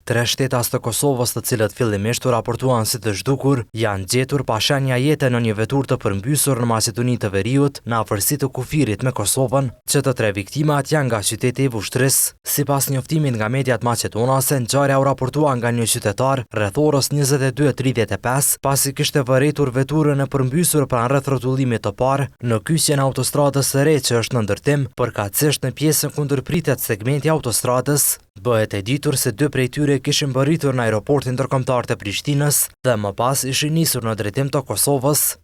3 shtetas të Kosovës, të cilët fillimisht u raportuan si të zhdukur, janë gjetur pa shenja jete në një vetur të përmbysur në Maqedoninë të Veriut, në afërsi të kufirit me Kosovën, që të 3 viktimat janë nga qyteti i Vushtris. Sipas njoftimit nga mediat maqedonase, ngjarja u raportua nga një qytetar rreth orës 22:35, pasi kishte vërejtur veturën e përmbysur pranë rreth rrotullimit të parë në kyçjen e autostradës së re që është në ndërtim, përkatësisht në pjesën kundërpritet segmenti autostradës. Bëhet e ditur se 2 prej tyre kishin mbërritur në aeroportin ndërkombëtar të Prishtinës dhe më pas ishin nisur në drejtim të Kosovës.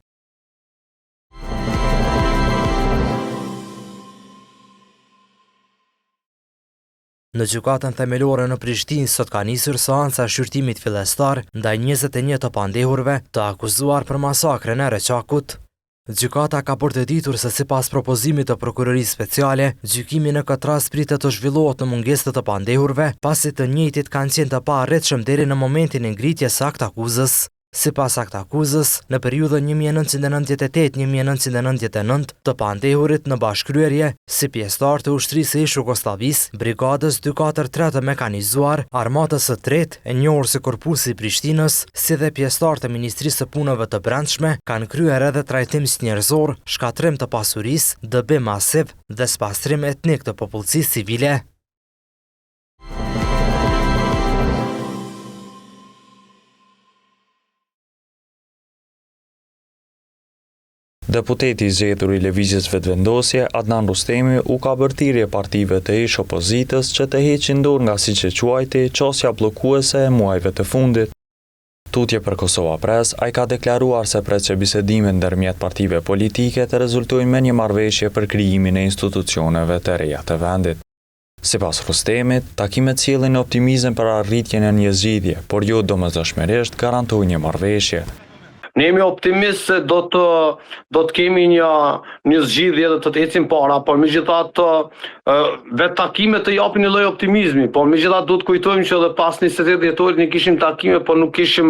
Në gjykatën themelore në Prishtinë sot ka nisur seanca e shqyrtimit fillestar ndaj 21 të pandehurve të akuzuar për masakrën e Reçakut. Gjykata ka përgatitur se sipas propozimit të prokurorisë speciale, gjykimi në këtë rast pritet të zhvillohet në mungesë të pandehurve, pasi të njëjtit kanë qenë të paarritshëm deri në momentin e ngritjes së aktakuzës. Sipas aktakuzës, në periudhën 1998-1999 të pandehurit në bashkryerje, si pjesëtar të ushtrisë së Jugosllavisë, brigadës 243 të mekanizuar, armatës së tretë, e njohur si Korpusi i Prishtinës, si dhe pjesëtar të Ministrisë së Punëve të Brendshme, kanë kryer edhe trajtim njerëzor, shkatrim të pasurisë, dëbim masiv dhe spastrim etnik të popullsisë civile. Deputeti i zgjedhur i Lëvizjes Vetëvendosje, Adnan Rustemi, u ka bërë thirrje partive të ish opozitës që të heqin dorë nga siç e quajti çosja bllokuese e muajve të fundit. Tutje për Kosova Press, ai ka deklaruar se pret që bisedimet ndërmjet partive politike të rezultojnë me një marrëveshje për krijimin e institucioneve të reja të vendit. Sipas Rustemit, takimet sjellin optimizëm për arritjen e një zgjidhje, por jo domosdoshmërisht garantojnë një marrëveshje. Ne jemi optimist se do të kemi një zgjidhje dhe të ecim para, por megjithatë vetë takimet të japin një lloj optimizmi, por megjithatë duhet kujtojmë që edhe pas 28 dhjetorit ne kishim takime, por nuk kishim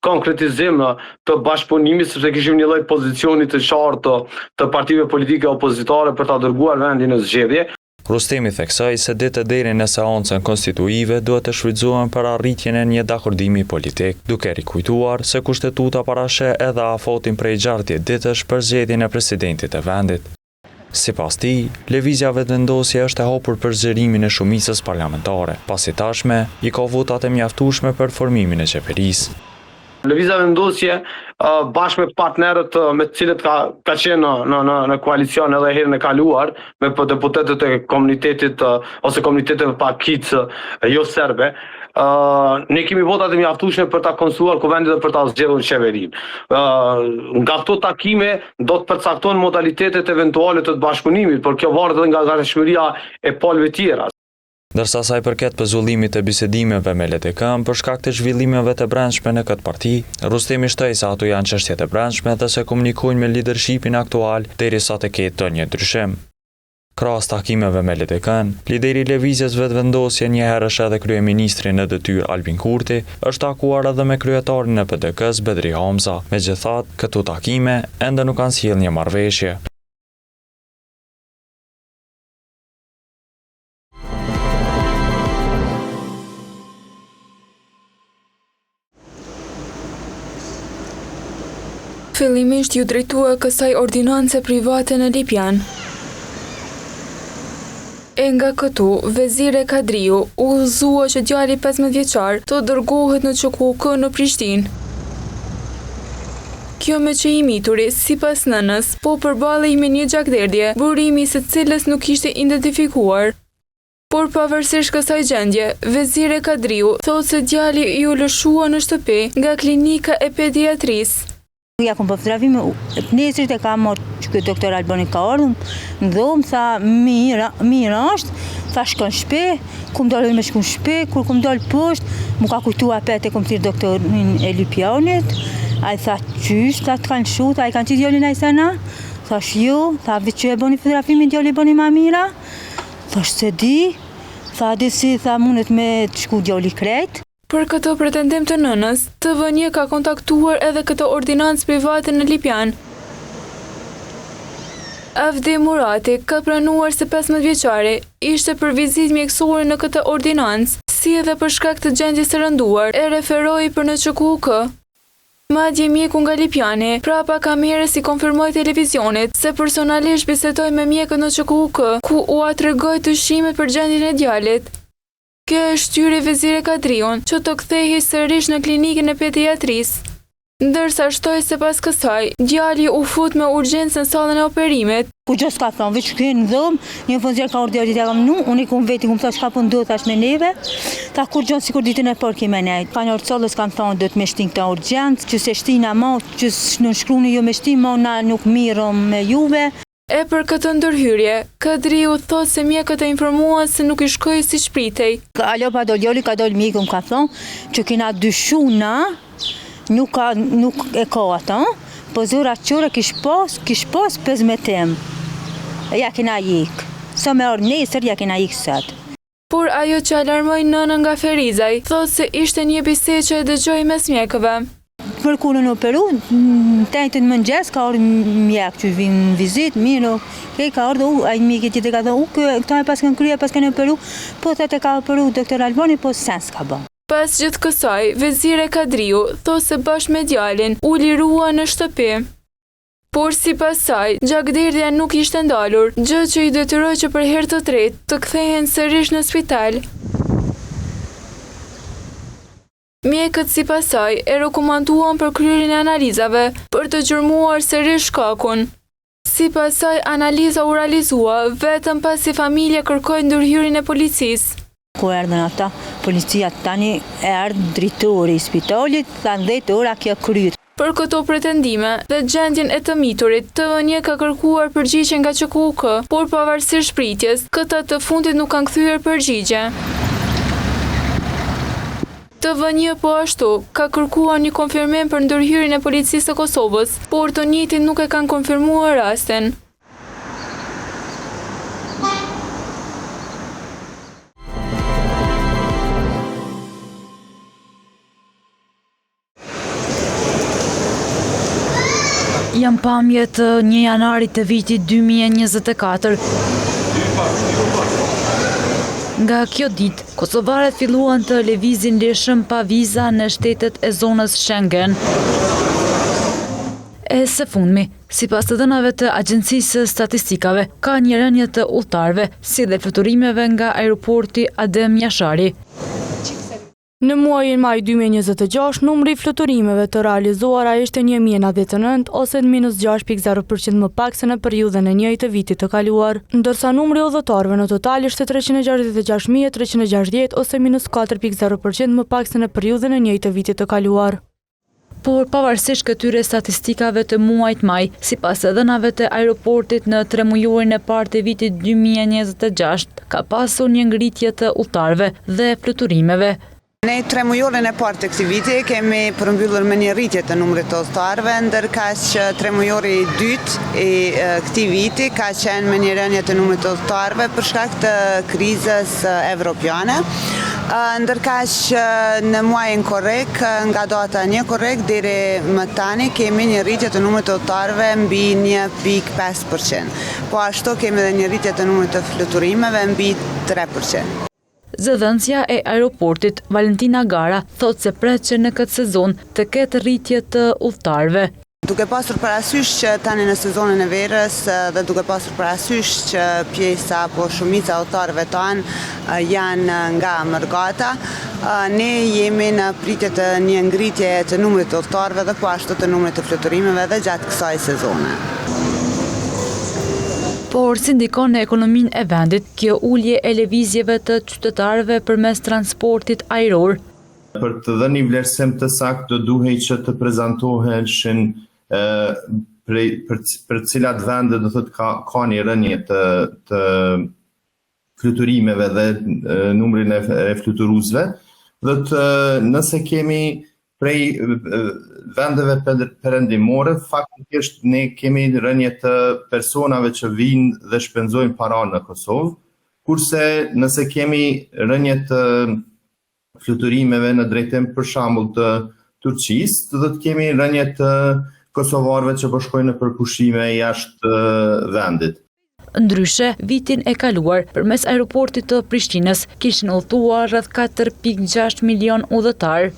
konkretizim të bashkëpunimit, sepse kishim një lloj pozicioni të qartë të partive politike opozitare për ta dërguar vendin në zgjedhje. Rustemi theksoi se ditët deri në seancën konstituive duhet të shfrytëzohen për arritjen e një dakordimi politik, duke rikujtuar se kushtetuta parasheh edhe afatin prej 60 ditësh për zgjedhjen e presidentit të vendit. Sipas tij, Lëvizja Vetëvendosje është e hapur për zgjerimin e shumicës parlamentare, pasi tashme i ka votat e mjaftueshme për formimin e qeverisë. Lëvizja Vetëvendosje bashkë me partnerët me të cilët ka qenë në koalicion edhe herën e kaluar, me deputetët e komunitetit ose komunitetet pakicë jo serbe, ne kemi votat e mjaftueshme për ta konsultuar kuvendit dhe për ta zgjedhur qeverinë. Nga këto takime do të përcaktohen modalitetet eventuale të bashkëpunimit, por kjo varet edhe nga gatishmëria e palëve tjera. Ndërsa sa i përket pëzullimit të bisedimeve me LDK-n për shkak të zhvillimeve të brendshme në këtë parti, Rustemi shtoi se ato janë çështje të brendshme dhe se komunikojnë me lidershipin aktual derisa të ketë ndonjë ndryshim. Krahas takimeve me LDK-n, lideri i Lëvizjes Vetëvendosje, njëherësh edhe kryeministri në detyrë Albin Kurti, është takuar edhe me kryetarin e PDK-s Bedri Hamza. Megjithatë, këto takime ende nuk kanë sjellë një marrëveshje. Fillimisht ju drejtua kësaj ordinance private në Lipjan. E nga këtu, vezire Kadriu udhëzua që djali 15 vjeçar të dërgohet në QKK në Prishtinë. Kjo me që i mituri, sipas nënës, po përballej me një gjakderdhje, burimi së cilës nuk ishte identifikuar. Por pavarësisht kësaj gjendje, vezire Kadriu thotë se djali ju lëshua në shtëpi nga klinika e pediatrisë. Ja kom për zdravime, nesrit e ka marrë që këtë doktor Albani ka ardhëm, në dhomë, tha mirë është, tha shkon shpe, kum dalë me shkon shpe, kur kum dalë poshtë, mu ka kujtu apet e kom thirë doktorin e Lipjanit, a i tha qysh, tha të kanë shu, tha i kanë që djallin a i sana, tha shjo, tha vë që e boni fotografimin, djallin e boni ma mira, tha se di, tha disi, tha mundet me të shku djalli krejt. Për këto pretendim të nënës, TVN ka kontaktuar edhe këtë ordinancë private në Lipjan. Avdi Murati ka pranuar se 15 vjeçari ishte për vizitë mjekësore në këtë ordinancë, si edhe për shkak të gjendjes së rënduar, e referoi për NÇKUK. Madje mjeku nga Lipjani, prapa kamerës i konfirmoi televizionit se personalisht bisedoi me mjekët në NÇKUK, ku u tregoi dyshimet për gjendjen e djalit. Kjo e shtyri Vezire Kadriun që të kthehej sërish në klinikën e pediatrisë. Ndërsa shtoi se pas kësaj, djali u fut me urgjencë në sallën e operimit. Ku gjë s'ka thonë, veç kënë në dhëmë, një fëndzjerë ka ordjeri të jam nu, unë i kumë veti, kumë thash ka për ndodh tash me neve, ta kur gjonë si kur ditën e për kime nejtë. Ka një orëcallës kanë thonë dhëtë me shtin këta urgjencë, që se shtina ma, që në shkruni jo me shtin ma, na nuk mirëm me juve. E për këtë ndërhyrje, Kadriu thot se mjekët e informuan se nuk i shkoi si shpritej. Alo pa dol joli, ka dol mjekë më ka thonë, që kina dyshuna, nuk e ka ata, po zora qëra kish pas 15 tem. Ja kina jik. Sa me orë nesër, ja kina jik sëtë. Por ajo që alarmoi nënën nga Ferizaj, thot se ishte një bisedë që e dëgjoi mes mjekëve. Mërkurën në Peru, tajtën mëngjes, ka orë mjek që vinë në vizit, mirë, ka orë, a i mjekët tjetë ka thonë, këta e pas kënë krye, pas kënë në Peru, po të te ka Peru, doktor Albani, po sens ka bë. Pas gjithë kësaj, Vezire Kadriu thot se bashkë me djalin u lirua në shtëpi. Por si pas saj, gjakderdhja nuk ishte ndalur, gjë që i detyroi që për herë të tretë të kthehen sërish në spital. Mjekët si pas saj e rekomanduan për kryerjen e analizave për të gjërmuar sërish shkakun. Si pas saj, analiza u realizua vetëm pasi familja kërkoi ndërhyrjen e policisë. Ku erdhen ata, policia tani erdhë drejtori i spitalit, thanë 10 ora kjo kryet. Për këto pretendime dhe gjendjen e të miturit, TVN ka kërkuar përgjigje nga NÇKUK, por pavarësisht shpritjes, këta të fundit nuk kanë kthyer përgjigje. TVN po ashtu ka kërkuar një konfirmim për ndërhyrjen e policisë së Kosovës, por të njëjtin nuk e kanë konfirmuar rastin. Jam pamjet 1 janarit të vitit 2024. Nga kjo ditë, kosovarët filluan të lëvizin lishëm pa viza në shtetet e zonës Schengen. E së fundmi, sipas të dhënave të Agjencisë së Statistikave, ka një rënje të udhëtarëve, si dhe fluturimeve nga aeroporti Adem Jashari. Në muajin maj 2026, numri i fluturimeve të realizuara ishte 1099 ose në -6.0% më pak se në periudhën e njëjtë të vitit të kaluar, ndërsa numri udhëtarëve në total ishte 366.360 ose -4.0% më pak se në periudhën e njëjtë të vitit të kaluar. Por pavarësisht këtyre statistikave të muajit maj, sipas të dhënave të aeroportit në tremujorin e parë të vitit 2026, ka pasur një ngritje të udhëtarëve dhe fluturimeve. Ne tremujorin e parë të këtij viti kemi përmbyllur me një rritje të numrit të udhëtarëve, ndërkaq që tremujori i dytë i këtij viti ka qenë me një rënje të numrit të udhëtarëve për shkak të krizës evropiane. Ndërkaq që në muajin korrekt, nga data 1 korrekt deri më tani kemi një rritje të numrit të udhëtarëve mbi 1.5%. Po ashtu kemi edhe një rritje të numrit të fluturimeve mbi 3%. Zëdhënësja e aeroportit Valentina Gara thot se pret që në këtë sezon të ketë rritje të udhëtarëve. Duke pasur parasysh që tani në sezonin e verës dhe duke pasur parasysh që pjesa apo shumica e udhëtarëve tanë janë nga Mërgata, ne jemi në pritje të një ngritje të numrit të udhëtarëve dhe po ashtu të numrit të fluturimeve dhe gjatë kësaj sezone. Por si ndikon në ekonominë e vendit kjo ulje e lëvizjeve të qytetarëve përmes transportit ajror? Për të dhënë një vlerësim të saktë, do duhej që të prezantoheshin për cilat vende do thotë ka një rënje të fluturimeve dhe numrin e fluturuesve. Dhe nëse kemi prej vendeve perëndimore, faktikisht ne kemi rënje të personave që vinë dhe shpenzojnë para në Kosovë, kurse nëse kemi rënje të fluturimeve në drejtim për shembull të Turqisë, do të kemi rënje të kosovarëve që po shkojnë në përpushime jashtë vendit. Ndryshe, vitin e kaluar, përmes aeroportit të Prishtinës, kishin udhëtuar rreth 4.6 milion udhëtar.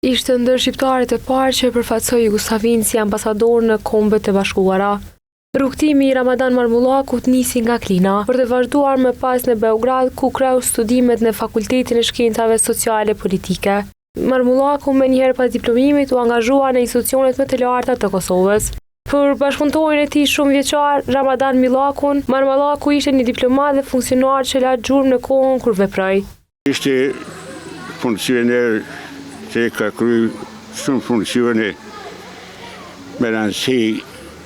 Ishte ndër shqiptarët e parë që përfaqësoi Jugosllavinë si ambasador në Kombet e Bashkuara. Rrugtimi i Ramadan Marmullakut nisi nga Klina për të vazhduar më pas në Beograd, ku kreu studimet në Fakultetin e Shkencave Sociale Politike. Marmullaku me njëherë pas diplomimit u angazhua në institucionet më të larta të Kosovës. Për bashkëpunëtorin e tij shumë vjeçar, Ramadan Millakun, Marmullaku ishte një diplomat dhe funksionar që la gjurmë në kohën kur veproi. Ishte funksioner që ka kryer shumë funksione me rëndësi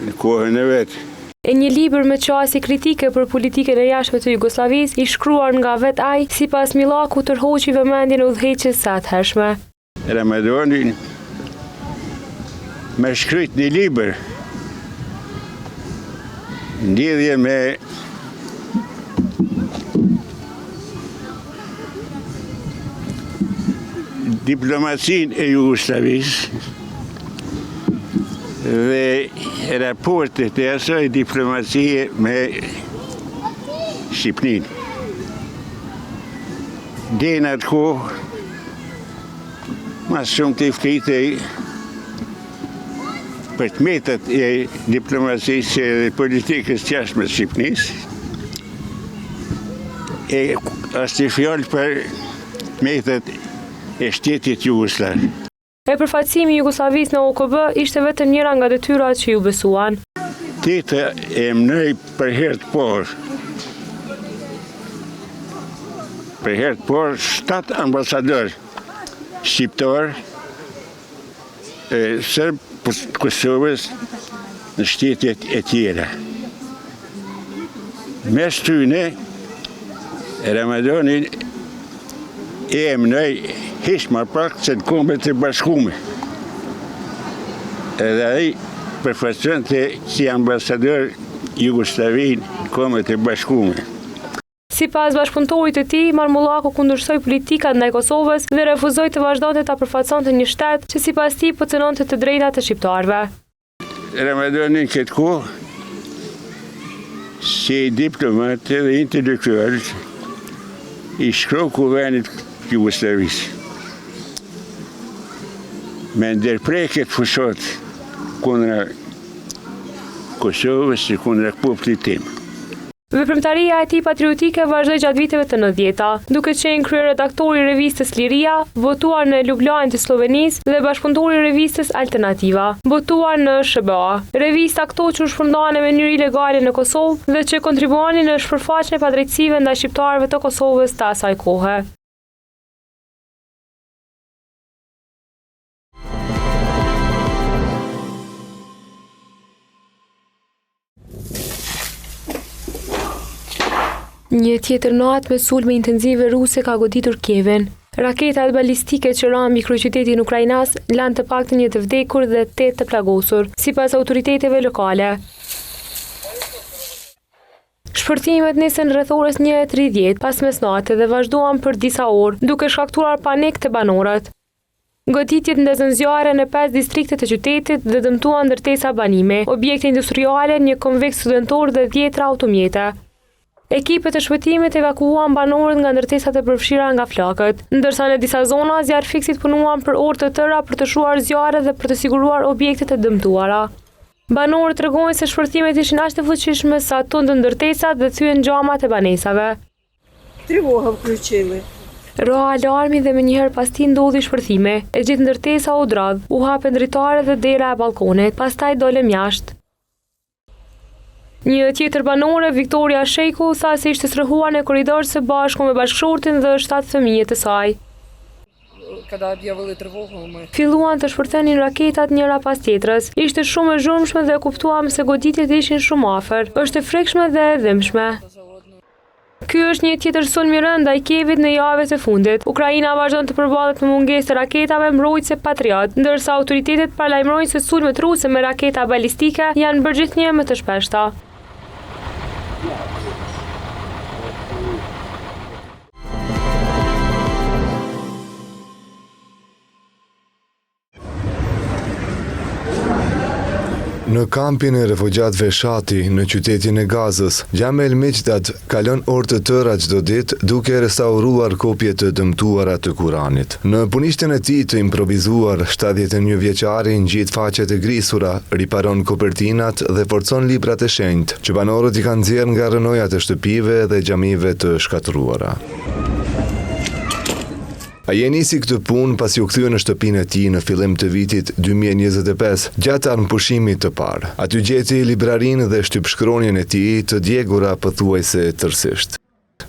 në kohën e vetë. E një libër me qasje kritike për politikën e jashtme të Jugosllavisë i shkruar nga vetë ai, sipas Millaku tërhoqi vëmendjen e udhëheqjes së atëhershme. Ramadanin me shkruajt një libër lidhje me diplomacinë e Jugosllavisë dhe raportet e asaj diplomacie me Shqipërinë. Dhe në atë kohë, mas shumë të flitej për të metët e diplomacisë dhe politikës jashtme të Shqipërisë, e është të fjallë për metët e shtetit Jugoslav. E përfaqësimi i Jugosllavisë në OKB ishte vetëm njëra nga detyrat që ju besuan. Tita e mënoj për herë të parë. Për herë të parë 7 ambasador shqiptar serb Kosovës në shtetet e tjera. Mes tyne, Ramadanin e mënoj hiç më pak se në Kombet e Bashkuara. Edhe ai përfaqësonte si ambasador Jugosllavinë në Kombet e Bashkuara. Sipas bashkëpunëtorit të tij, Marmullaku kundërshtoi politikat ndaj Kosovës dhe refuzoi të vazhdonte ta përfaqësonte një shtet që sipas tij po cënonte të drejtat e shqiptarëve. Ramadanin këtë kohë, si diplomat dhe intelektual, i shkroi kuvendit Jugosllavisë. Me ndërprerjet fushot kundra Kosovës e kundra popullit tim. Veprimtaria e tij patriotike vazhdoi gjatë viteve të 90-ta, duke qenë kryeredaktori i revistës Liria, votuar në Ljubljana të Slovenisë dhe bashkëpunëtori i revistës Alternativa, votuar në SBA. Revista këto që u shpërndahen në mënyrë ilegale në Kosovë dhe që kontribuonin në shpërfaqjen e padrejtësive ndaj shqiptarëve të Kosovës të asaj kohe. Një tjetër natë me sulme intensive ruse ka goditur Kievin. Raketat balistike që ranë mbi kryeqytetin ukrainas lanë të paktën një të vdekur dhe 8 të plagosur, sipas autoriteteve lokale. Shpërtimet nisën rreth orës 1:30 pas mesnatë dhe vazhduan për disa orë, duke shkaktuar panik te banorët. Goditjet ndezën zjarre në 5 distrikte të qytetit dhe dëmtuan ndërtesa banime, objekte industriale, një konveks studentor dhe 10 automjete. Ekipet e shpëtimit evakuuan banorët nga ndërtesat e përfshira nga flakët, ndërsa në disa zona zjarrfikësit punuan për orë të tëra për të shuar zjarre dhe për të siguruar objektet e dëmtuara. Banorët tregojnë se shpërtimet ishin aq të fuqishme sa tundën ndërtesat dhe thyen xhamat e banesave. Тревога включили. Roa alarmi dhe menjëherë pas tij ndodhi shpërthime. E gjithë ndërtesa u dradh, u hapën dritare dhe dera e balkonit, pastaj dolëm jashtë. Një tjetër banore, Viktoria Shejku, tha se ishte strëhuar në korridor së bashku me bashkëshortin dhe 7 fëmijë të saj. Filluan të shpërthenin raketat njëra pas tjetrës. Ishte shumë e zhurmshme dhe kuptuam se goditjet ishin shumë afër. Është e frikshme dhe e dhimbshme. Ky është një tjetër sulm i rënd ndaj Kievit në javët e fundit. Ukraina vazhdon të përballet me mungesë të raketave mbrojtëse Patriot, ndërsa autoritetet paralajmërojnë se sulmet ruse me raketa balistike janë bërë gjithnjë më të shpeshta. Në kampin e refugjatëve Shati në qytetin e Gazës, Gjamel Miqdat kalon orë të tëra çdo ditë duke restauruar kopje të dëmtuara të Kuranit. Në punishten e tij të improvizuar, 71 vjeçari ngjit faqet e grisura, riparon kopertinat dhe forcon librat e shenjtë, që banorët i kanë nxjerrë nga rënojat e shtëpive dhe xhamive të shkatëruara. Ai nisi këtë punë pasi u kthye në shtëpinë e tij në fillim të vitit 2025, gjatë armëpushimit të parë. Aty gjeti librarinë dhe shtypshkronjen e tij të djegura pothuajse tërësisht.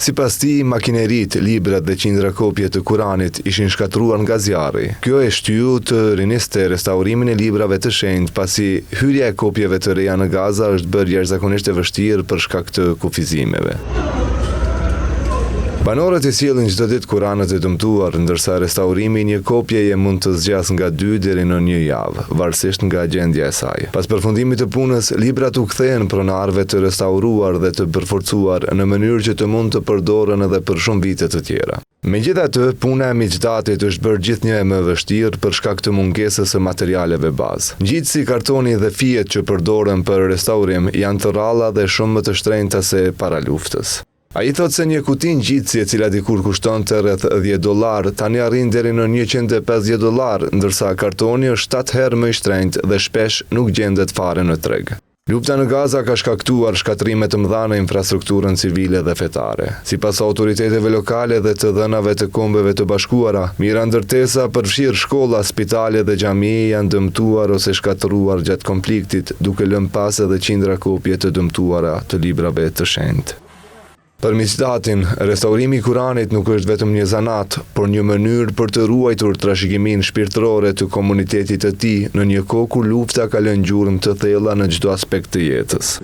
Sipas tij, makinerit, librat dhe qindra kopje të Kuranit ishin shkatruar nga zjarri. Kjo e shtyu të riniste restaurimin e librave të shenjtë, pasi hyrja e kopjeve të reja në Gaza është bërë jashtëzakonisht e vështirë për shkak të kufizimeve. Banorët e sjellin çdo ditë Kuranet e dëmtuar, ndërsa restaurimi i një kopjeje mund të zgjas nga 2 deri në 1 javë, varësisht nga gjendja e saj. Pas përfundimit të punës, librat u kthehen pronarëve të restauruar dhe të përforcuar në mënyrë që të mund të përdoren edhe për shumë vite të tjera. Megjithatë, puna e miqdatit është bërë gjithnjë e më vështirë për shkak të mungesës së materialeve bazë. Ngjitsi, kartoni dhe fijet që përdoren për restaurim janë të rralla dhe shumë më të shtrenjta se para luftës. Ai thotë se një kuti ngjitsi e cila dikur kushtonte rreth $10, tani arrin deri në $150, ndërsa kartoni është 7 herë më i shtrenjtë dhe shpesh nuk gjendet fare në treg. Lufta në Gaza ka shkaktuar shkatrime të mëdha në infrastrukturën civile dhe fetare. Sipas autoriteteve lokale dhe të dhënave të Kombeve të Bashkuara, mira ndërtesa përfshirë shkolla, spitale dhe xhamije janë dëmtuar ose shkatëruar gjatë konfliktit, duke lënë pas edhe qindra kopje të dëmtuara të librave të shenjtë. Për miqdatin, restaurimi i Kuranit nuk është vetëm një zanat, por një mënyrë për të ruajtur trashëgiminë shpirtërore të komunitetit të tij në një kohë kur lufta ka lënë gjurmë të thella në çdo aspekt të jetës.